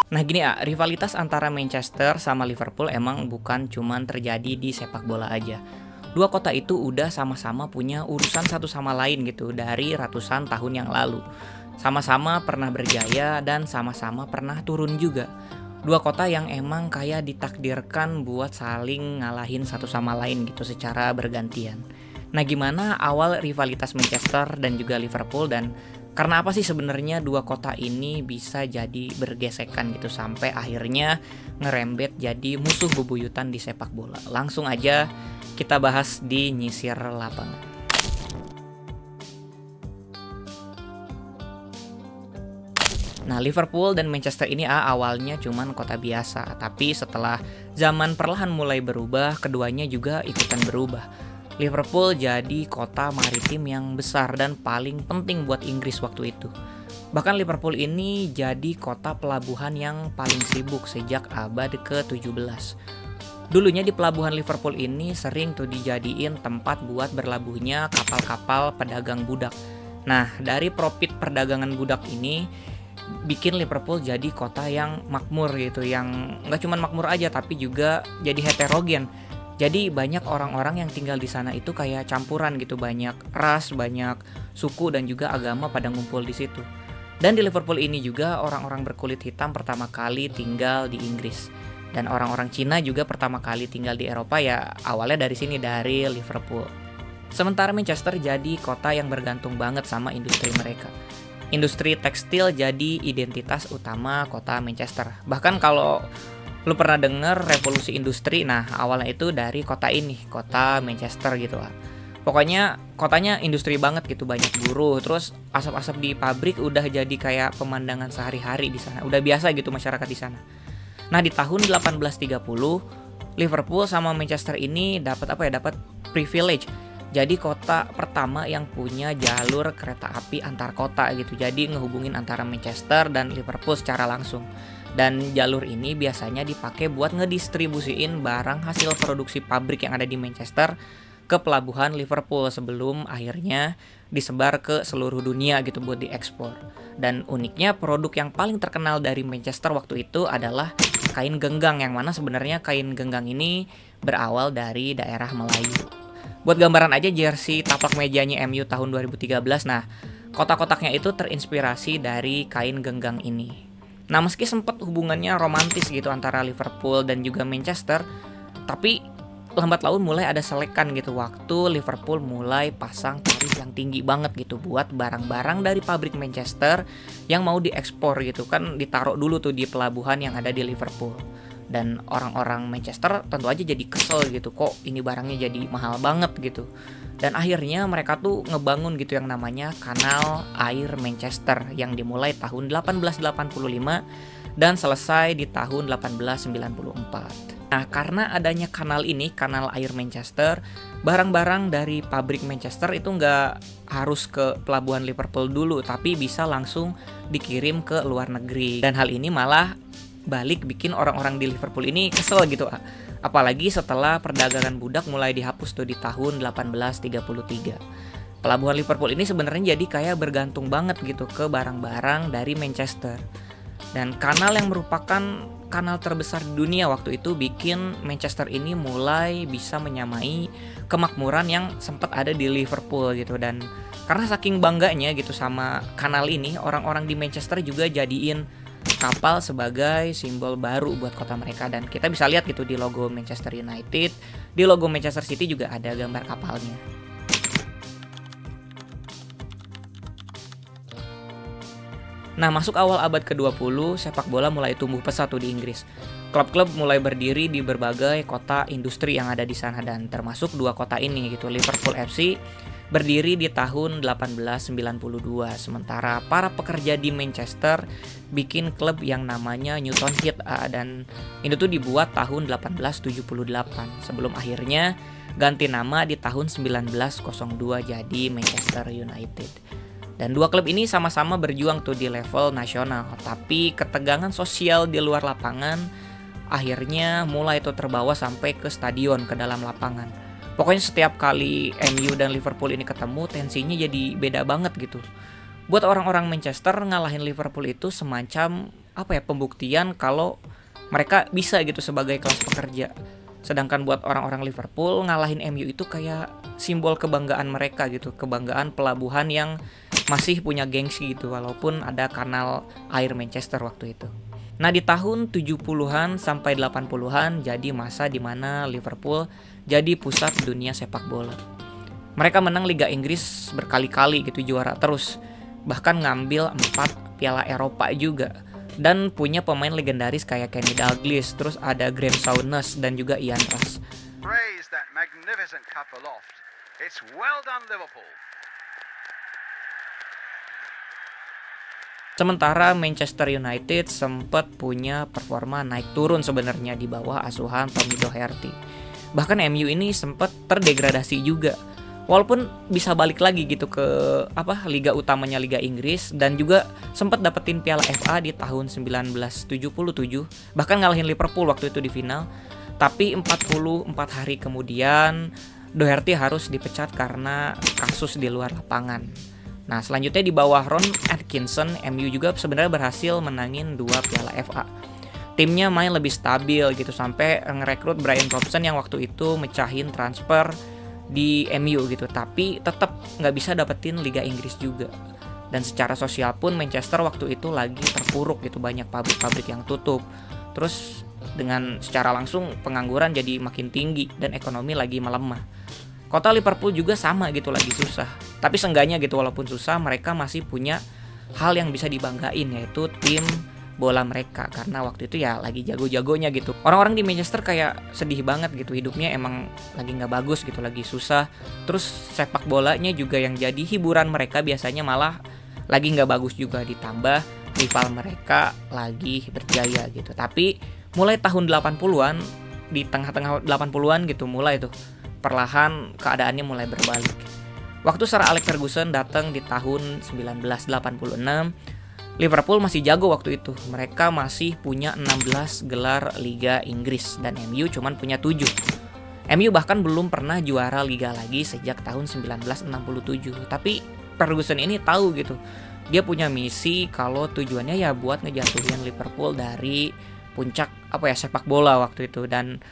Nah gini ya, rivalitas antara Manchester sama Liverpool emang bukan cuman terjadi di sepak bola aja. Dua kota itu udah sama-sama punya urusan satu sama lain gitu dari ratusan tahun yang lalu. Sama-sama pernah berjaya dan sama-sama pernah turun juga. Dua kota yang emang kayak ditakdirkan buat saling ngalahin satu sama lain gitu secara bergantian. Nah gimana awal rivalitas Manchester dan juga Liverpool, dan karena apa sih sebenarnya dua kota ini bisa jadi bergesekan gitu sampai akhirnya ngerembet jadi musuh bebuyutan di sepak bola? Langsung aja kita bahas di Nyisir Lapangan. Nah, Liverpool dan Manchester ini awalnya cuman kota biasa, tapi setelah zaman perlahan mulai berubah, keduanya juga ikutan berubah. Liverpool jadi kota maritim yang besar dan paling penting buat Inggris waktu itu. Bahkan Liverpool ini jadi kota pelabuhan yang paling sibuk sejak abad ke-17. Dulunya di pelabuhan Liverpool ini sering tuh dijadiin tempat buat berlabuhnya kapal-kapal pedagang budak. Nah, dari profit perdagangan budak ini bikin Liverpool jadi kota yang makmur gitu, yang nggak cuma makmur aja tapi juga jadi heterogen. Jadi banyak orang-orang yang tinggal di sana itu kayak campuran gitu, banyak ras, banyak suku dan juga agama pada ngumpul di situ. Dan di Liverpool ini juga orang-orang berkulit hitam pertama kali tinggal di Inggris. Dan orang-orang Cina juga pertama kali tinggal di Eropa ya awalnya dari sini, dari Liverpool. Sementara Manchester jadi kota yang bergantung banget sama industri mereka. Industri tekstil jadi identitas utama kota Manchester. Bahkan kalau lu pernah denger revolusi industri, nah awalnya itu dari kota ini, kota Manchester gitu lah. Pokoknya kotanya industri banget gitu, banyak buruh, terus asap-asap di pabrik udah jadi kayak pemandangan sehari-hari di sana. Udah biasa gitu masyarakat di sana. Nah, di tahun 1830 Liverpool sama Manchester ini dapat apa ya? Dapat privilege. Jadi kota pertama yang punya jalur kereta api antar kota gitu. Jadi ngehubungin antara Manchester dan Liverpool secara langsung. Dan jalur ini biasanya dipakai buat ngedistribusiin barang hasil produksi pabrik yang ada di Manchester ke pelabuhan Liverpool sebelum akhirnya disebar ke seluruh dunia gitu buat diekspor. Dan uniknya produk yang paling terkenal dari Manchester waktu itu adalah kain genggang, yang mana sebenarnya kain genggang ini berawal dari daerah Melayu. Buat gambaran aja jersey taplak mejanya MU tahun 2013, nah kotak-kotaknya itu terinspirasi dari kain genggang ini. Nah meski sempat hubungannya romantis gitu antara Liverpool dan juga Manchester, tapi lambat laun mulai ada selekan gitu waktu Liverpool mulai pasang tarif yang tinggi banget gitu buat barang-barang dari pabrik Manchester yang mau diekspor gitu, kan ditaruh dulu tuh di pelabuhan yang ada di Liverpool. Dan orang-orang Manchester tentu aja jadi kesel gitu, kok ini barangnya jadi mahal banget gitu. Dan akhirnya mereka tuh ngebangun gitu yang namanya Kanal Air Manchester yang dimulai tahun 1885 dan selesai di tahun 1894. Nah, karena adanya kanal ini, Kanal Air Manchester, barang-barang dari pabrik Manchester itu nggak harus ke pelabuhan Liverpool dulu, tapi bisa langsung dikirim ke luar negeri. Dan hal ini malah balik bikin orang-orang di Liverpool ini kesel gitu. Apalagi setelah perdagangan budak mulai dihapus tuh di tahun 1833. Pelabuhan Liverpool ini sebenarnya jadi kayak bergantung banget gitu ke barang-barang dari Manchester. Dan kanal yang merupakan kanal terbesar di dunia waktu itu bikin Manchester ini mulai bisa menyamai kemakmuran yang sempat ada di Liverpool gitu. Dan karena saking bangganya gitu sama kanal ini, orang-orang di Manchester juga jadiin kapal sebagai simbol baru buat kota mereka. Dan kita bisa lihat gitu di logo Manchester United, di logo Manchester City juga ada gambar kapalnya. Nah, masuk awal abad ke-20, sepak bola mulai tumbuh pesat tuh di Inggris. Klub-klub mulai berdiri di berbagai kota industri yang ada di sana, dan termasuk dua kota ini gitu. Liverpool FC berdiri di tahun 1892, sementara para pekerja di Manchester bikin klub yang namanya Newton Heath, dan itu tuh dibuat tahun 1878 sebelum akhirnya ganti nama di tahun 1902 jadi Manchester United. Dan dua klub ini sama-sama berjuang tuh di level nasional, tapi ketegangan sosial di luar lapangan akhirnya mulai tuh terbawa sampai ke stadion, ke dalam lapangan. Pokoknya setiap kali MU dan Liverpool ini ketemu, tensinya jadi beda banget gitu. Buat orang-orang Manchester, ngalahin Liverpool itu semacam pembuktian kalau mereka bisa gitu sebagai kelas pekerja. Sedangkan buat orang-orang Liverpool, ngalahin MU itu kayak simbol kebanggaan mereka gitu, kebanggaan pelabuhan yang masih punya gengsi gitu, walaupun ada kanal air Manchester waktu itu. Nah, di tahun 70-an sampai 80-an jadi masa dimana Liverpool jadi pusat dunia sepak bola. Mereka menang Liga Inggris berkali-kali gitu, juara terus. Bahkan ngambil 4 Piala Eropa juga. Dan punya pemain legendaris kayak Kenny Dalglish, terus ada Graham Souness dan juga Ian Rush. Raise that magnificent cup aloft. It's well done, Liverpool. Sementara Manchester United sempat punya performa naik turun sebenarnya di bawah asuhan Tommy Doherty. Bahkan MU ini sempat terdegradasi juga. Walaupun bisa balik lagi gitu ke liga utamanya Liga Inggris, dan juga sempat dapetin Piala FA di tahun 1977, bahkan ngalahin Liverpool waktu itu di final. Tapi 44 hari kemudian Doherty harus dipecat karena kasus di luar lapangan. Nah, selanjutnya di bawah Ron Atkinson, MU juga sebenarnya berhasil menangin 2 Piala FA. Timnya main lebih stabil gitu, sampai ngerekrut Brian Robson yang waktu itu mecahin transfer di MU gitu, tapi tetap nggak bisa dapetin Liga Inggris juga. Dan secara sosial pun Manchester waktu itu lagi terpuruk gitu, banyak pabrik-pabrik yang tutup. Terus dengan secara langsung pengangguran jadi makin tinggi dan ekonomi lagi melemah. Kota Liverpool juga sama gitu, lagi susah. Tapi seenggaknya gitu, walaupun susah, mereka masih punya hal yang bisa dibanggain, yaitu tim bola mereka, karena waktu itu ya lagi jago-jagonya gitu. Orang-orang di Manchester kayak sedih banget gitu, hidupnya emang lagi nggak bagus gitu, lagi susah. Terus sepak bolanya juga yang jadi hiburan mereka biasanya malah lagi nggak bagus juga, ditambah rival mereka lagi berjaya gitu. Tapi mulai tahun 80-an, di tengah-tengah 80-an gitu, mulai tuh perlahan keadaannya mulai berbalik. Waktu Sir Alex Ferguson datang di tahun 1986, Liverpool masih jago waktu itu. Mereka masih punya 16 gelar Liga Inggris dan MU cuman punya 7. MU bahkan belum pernah juara Liga lagi sejak tahun 1967. Tapi Ferguson ini tahu gitu, dia punya misi kalau tujuannya ya buat ngejatuhin Liverpool dari puncak sepak bola waktu itu. Dan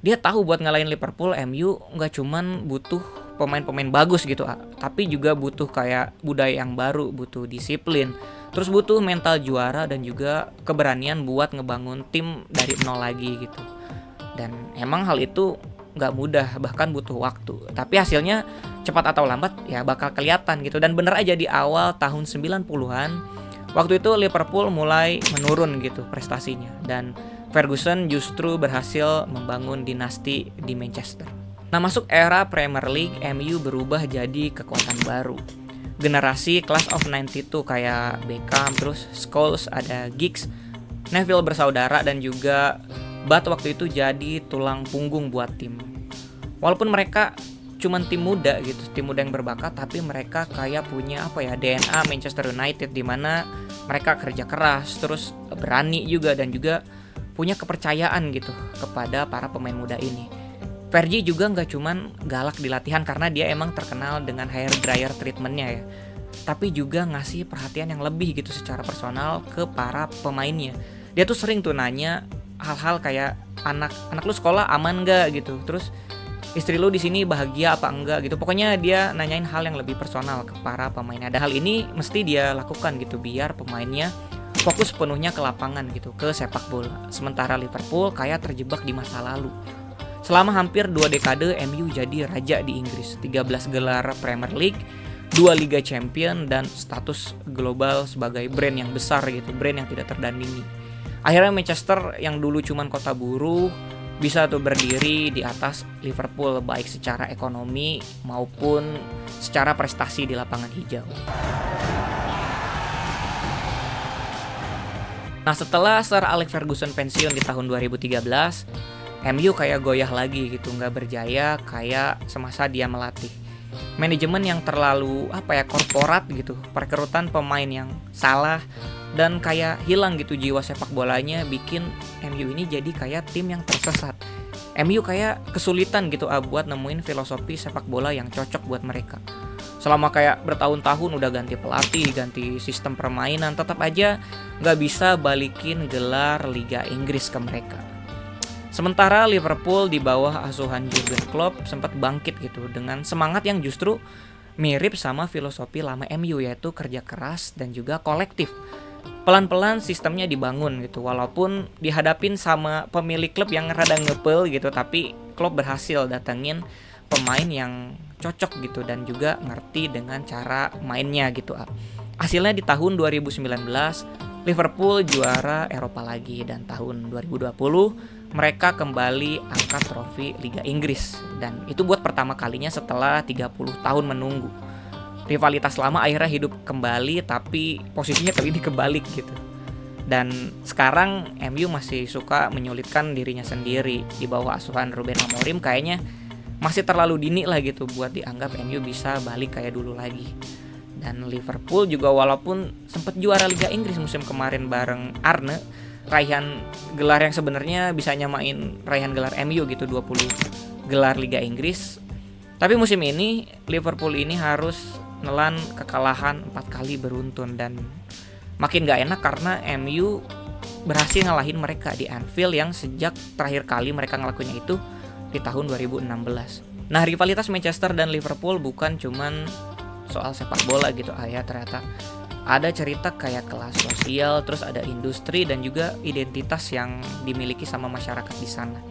dia tahu buat ngalahin Liverpool, MU nggak cuman butuh pemain-pemain bagus gitu, tapi juga butuh kayak budaya yang baru, butuh disiplin, terus butuh mental juara dan juga keberanian buat ngebangun tim dari nol lagi gitu. Dan emang hal itu nggak mudah, bahkan butuh waktu. Tapi hasilnya cepat atau lambat ya bakal kelihatan gitu. Dan bener aja di awal tahun 90-an, waktu itu Liverpool mulai menurun gitu prestasinya. Dan Ferguson justru berhasil membangun dinasti di Manchester. Nah, masuk era Premier League, MU berubah jadi kekuatan baru. Generasi Class of 92 kayak Beckham, terus Scholes, ada Giggs, Neville bersaudara, dan juga Butt waktu itu jadi tulang punggung buat tim. Walaupun mereka cuman tim muda gitu, tim muda yang berbakat, tapi mereka kayak punya DNA Manchester United, di mana mereka kerja keras, terus berani juga, dan juga punya kepercayaan gitu kepada para pemain muda ini. Fergie juga nggak cuman galak di latihan karena dia emang terkenal dengan hair dryer treatmentnya ya, tapi juga ngasih perhatian yang lebih gitu secara personal ke para pemainnya. Dia tuh sering tuh nanya hal-hal kayak anak lu sekolah aman nggak gitu, terus istri lu di sini bahagia apa enggak gitu. Pokoknya dia nanyain hal yang lebih personal ke para pemainnya. Dan hal ini mesti dia lakukan gitu biar pemainnya fokus penuhnya ke lapangan gitu, ke sepak bola. Sementara Liverpool kayak terjebak di masa lalu. Selama hampir 2 dekade MU jadi raja di Inggris, 13 gelar Premier League, 2 Liga Champion, dan status global sebagai brand yang besar gitu, brand yang tidak terdandingi. Akhirnya Manchester yang dulu cuman kota buruh bisa tuh berdiri di atas Liverpool, baik secara ekonomi maupun secara prestasi di lapangan hijau. Nah, setelah Sir Alex Ferguson pensiun di tahun 2013, MU kayak goyah lagi gitu, nggak berjaya kayak semasa dia melatih. Manajemen yang terlalu korporat gitu, perekrutan pemain yang salah, dan kayak hilang gitu jiwa sepak bolanya, bikin MU ini jadi kayak tim yang tersesat. MU kayak kesulitan gitu buat nemuin filosofi sepak bola yang cocok buat mereka. Selama kayak bertahun-tahun udah ganti pelatih, ganti sistem permainan, tetap aja nggak bisa balikin gelar Liga Inggris ke mereka. Sementara Liverpool di bawah asuhan Jurgen Klopp sempat bangkit gitu dengan semangat yang justru mirip sama filosofi lama MU, yaitu kerja keras dan juga kolektif. Pelan-pelan sistemnya dibangun gitu, walaupun dihadapin sama pemilik klub yang rada ngepel gitu, tapi Klopp berhasil datengin pemain yang cocok gitu dan juga ngerti dengan cara mainnya gitu. Hasilnya di tahun 2019 Liverpool juara Eropa lagi, dan tahun 2020 mereka kembali angkat trofi Liga Inggris, dan itu buat pertama kalinya setelah 30 tahun menunggu. Rivalitas lama akhirnya hidup kembali, tapi posisinya kali ini kebalik gitu. Dan sekarang MU masih suka menyulitkan dirinya sendiri di bawah asuhan Ruben Amorim. Kayaknya masih terlalu dini lah gitu buat dianggap MU bisa balik kayak dulu lagi. Dan Liverpool juga walaupun sempat juara Liga Inggris musim kemarin bareng Arne, raihan gelar yang sebenarnya bisa nyamain raihan gelar MU gitu, 20 gelar Liga Inggris. Tapi musim ini Liverpool ini harus nelan kekalahan 4 kali beruntun, dan makin gak enak karena MU berhasil ngalahin mereka di Anfield yang sejak terakhir kali mereka ngelakuinnya itu di tahun 2016. Nah, rivalitas Manchester dan Liverpool bukan cuman soal sepak bola gitu ya, ternyata ada cerita kayak kelas sosial, terus ada industri dan juga identitas yang dimiliki sama masyarakat di sana.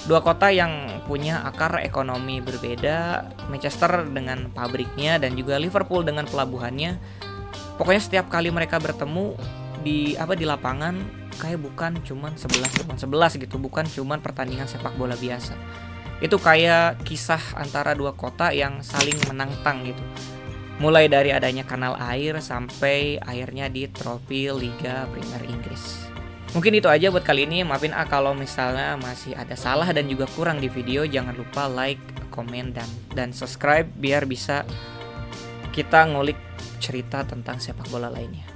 Dua kota yang punya akar ekonomi berbeda, Manchester dengan pabriknya dan juga Liverpool dengan pelabuhannya. Pokoknya setiap kali mereka bertemu di lapangan kayak bukan cuman 11 gitu, bukan cuman pertandingan sepak bola biasa. Itu kayak kisah antara dua kota yang saling menantang gitu. Mulai dari adanya kanal air sampai akhirnya di trofi Liga Premier Inggris. Mungkin itu aja buat kali ini. Maafin kalau misalnya masih ada salah dan juga kurang di video. Jangan lupa like, komen, dan subscribe biar bisa kita ngulik cerita tentang sepak bola lainnya.